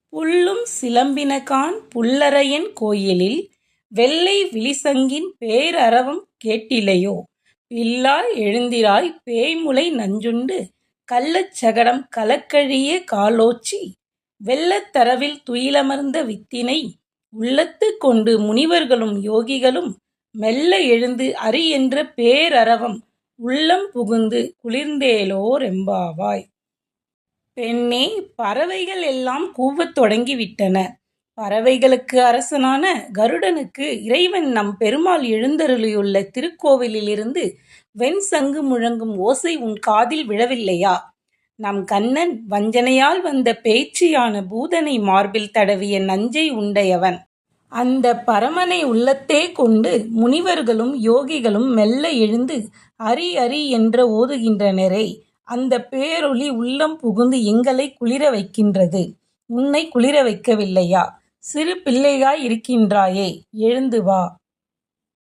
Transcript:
புல்லும் சிலம்பினகான் புல்லரையன் கோயிலில் வெள்ளை விழிசங்கின் பேரரவம் கேட்டிலையோ. பில்லாய் எழுந்திராய் பேய்முலை நஞ்சுண்டு கள்ளச் சகடம் கலக்கழிய காலோச்சி வெள்ளத் தரவில் துயிலமர்ந்த வித்தினை உள்ளத்துக் கொண்டு முனிவர்களும் யோகிகளும் மெல்ல எழுந்து அரி என்ற பேரரவம் உள்ளம் புகுந்து குளிர்ந்தேலோர் எம்பாவாய். பெண்ணே, பறவைகள் எல்லாம் கூவத் தொடங்கிவிட்டன. பறவைகளுக்கு அரசனான கருடனுக்கு இறைவன் நம் பெருமாள் எழுந்தருளியுள்ள திருக்கோவிலிலிருந்து வெண்சங்கு முழங்கும் ஓசை உன் காதில் விழவில்லையா? நம் கண்ணன் வஞ்சனையால் வந்த பேச்சியான பூதனை மார்பில் தடவிய நஞ்சை உண்டையவன். அந்த பரமனை உள்ளத்தே கொண்டு முனிவர்களும் யோகிகளும் மெல்ல எழுந்து அரி அரி என்ற ஓதுகின்றனரே. அந்த பேரொளி உள்ளம் புகுந்து எங்களை குளிர வைக்கின்றது. உன்னை குளிர வைக்கவில்லையா? சிறு பிள்ளையாய் இருக்கின்றாயே, எழுந்து வா.